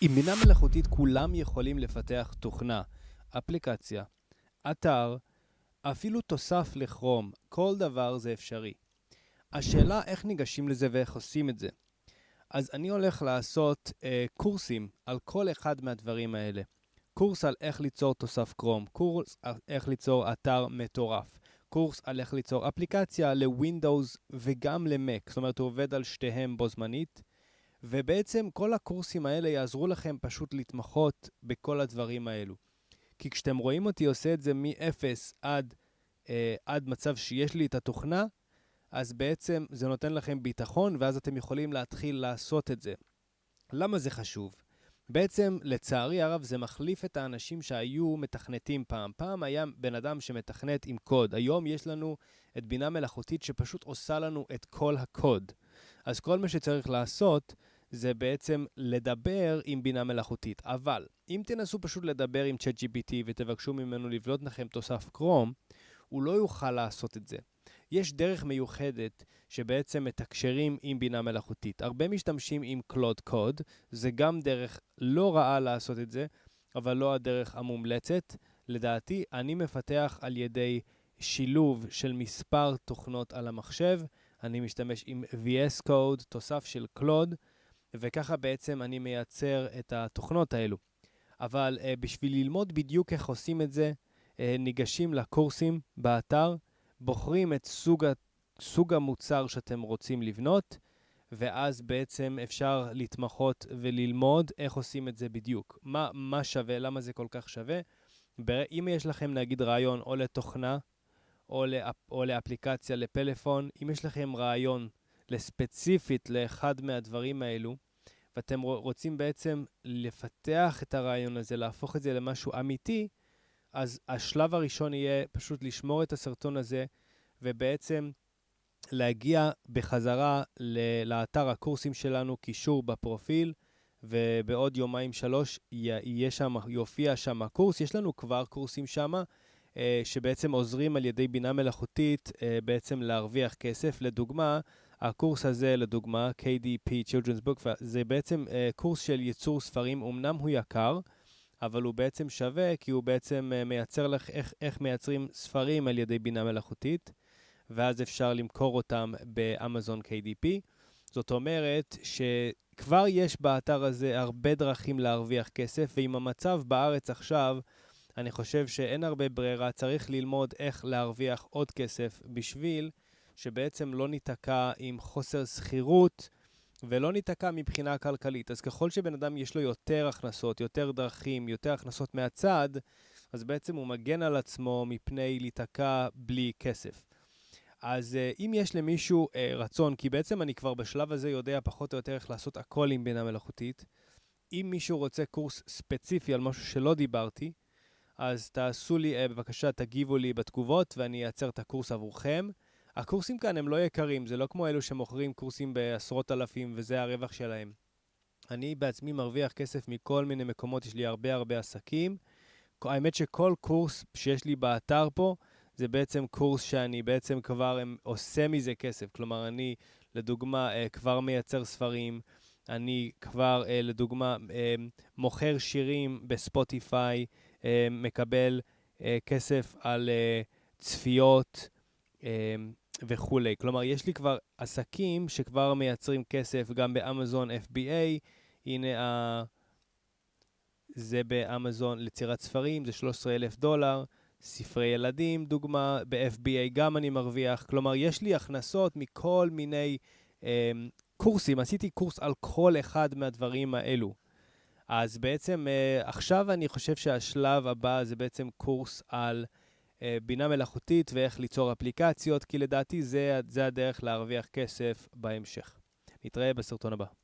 עם בינה מלאכותית כולם יכולים לפתח תוכנה, אפליקציה, אתר, אפילו תוסף לכרום, כל דבר זה אפשרי. השאלה איך ניגשים לזה ואיך עושים את זה. אז אני הולך לעשות קורסים על כל אחד מהדברים האלה. קורס על איך ליצור תוסף קרום, קורס על איך ליצור אתר מטורף, קורס על איך ליצור אפליקציה לווינדוס וגם למק, זאת אומרת הוא עובד על שתיהם בו זמנית, ובעצם כל הקורסים האלה יעזרו לכם פשוט להתמחות בכל הדברים האלו. כי כשאתם רואים אותי עושה את זה מ-0 עד מצב שיש לי את התוכנה, אז בעצם זה נותן לכם ביטחון, ואז אתם יכולים להתחיל לעשות את זה. למה זה חשוב? בעצם, לצערי הרב, זה מחליף את האנשים שהיו מתכנתים פעם. פעם היה בן אדם שמתכנת עם קוד. היום יש לנו את בינה מלאכותית שפשוט עושה לנו את כל הקוד. אז כל מה שצריך לעשות זה בעצם לדבר עם בינה מלאכותית. אבל אם תנסו פשוט לדבר עם ChatGPT ותבקשו ממנו לבנות לכם תוסף קרום, הוא לא יוכל לעשות את זה. יש דרך מיוחדת שבעצם מתקשרים עם בינה מלאכותית. הרבה משתמשים עם Claude Code, זה גם דרך לא רעה לעשות את זה, אבל לא הדרך המומלצת. לדעתי, אני מפתח על ידי שילוב של מספר תוכנות על המחשב, אני משתמש עם VS Code, תוסף של Claude, וככה בעצם אני מייצר את התוכנות האלו. אבל בשביל ללמוד בדיוק איך עושים את זה, ניגשים לקורסים באתר, בוחרים את סוג המוצר שאתם רוצים לבנות, ואז בעצם אפשר להתמחות וללמוד איך עושים את זה בדיוק. מה שווה, למה זה כל כך שווה? אם יש לכם נגיד רעיון או לתוכנה, או לאפליקציה לפלאפון, אם יש לכם רעיון לספציפית לאחד מהדברים האלו, ואתם רוצים בעצם לפתח את הרעיון הזה, להפוך את זה למשהו אמיתי, אז השלב הראשון יהיה פשוט לשמור את הסרטון הזה, ובעצם להגיע בחזרה לאתר הקורסים שלנו, קישור בפרופיל, ובעוד יומיים 3 יופיע שם הקורס. יש לנו כבר קורסים שם, שבעצם עוזרים על ידי בינה מלאכותית בעצם להרוויח כסף. לדוגמה, הקורס הזה, לדוגמה, KDP Children's Book, זה בעצם קורס של ייצור ספרים, אמנם הוא יקר, אבל הוא בעצם שווה, כי הוא בעצם מייצר לך איך מייצרים ספרים על ידי בינה מלאכותית, ואז אפשר למכור אותם באמזון KDP. זאת אומרת שכבר יש באתר הזה הרבה דרכים להרוויח כסף, ועם המצב בארץ עכשיו, אני חושב שאין הרבה ברירה, צריך ללמוד איך להרוויח עוד כסף בשביל שבעצם לא ניתקע עם חוסר שכירות ולא ניתקע מבחינה כלכלית. אז ככל שבן אדם יש לו יותר הכנסות, יותר דרכים, יותר הכנסות מהצד, אז בעצם הוא מגן על עצמו מפני להיתקע בלי כסף. אז אם יש למישהו רצון, כי בעצם אני כבר בשלב הזה יודע פחות או יותר איך לעשות הכל עם בינה מלאכותית, אם מישהו רוצה קורס ספציפי על משהו שלא דיברתי, אז תעשו לי, בבקשה, תגיבו לי בתגובות, ואני אעצר את הקורס עבורכם. הקורסים כאן הם לא יקרים, זה לא כמו אלו שמוכרים קורסים בעשרות אלפים, וזה הרווח שלהם. אני בעצמי מרוויח כסף מכל מיני מקומות, יש לי הרבה עסקים. האמת שכל קורס שיש לי באתר פה, זה בעצם קורס שאני בעצם כבר עושה מזה כסף. כלומר, אני, לדוגמה, כבר מייצר ספרים, אני כבר, לדוגמה, מוכר שירים בספוטיפיי, מקבל כסף על צפיות וכו'. כלומר, יש לי כבר עסקים שכבר מייצרים כסף גם באמזון FBA. הנה, זה באמזון לצירת ספרים, זה $13,000. ספרי ילדים, דוגמה, ב-FBA גם אני מרוויח. כלומר, יש לי הכנסות מכל מיני קורסים. עשיתי קורס על כל אחד מהדברים האלו. אז בעצם עכשיו אני חושב שהשלב הבא זה בעצם קורס על בינה מלאכותית ואיך ליצור אפליקציות, כי לדעתי זה הדרך להרוויח כסף בהמשך. נתראה בסרטון הבא.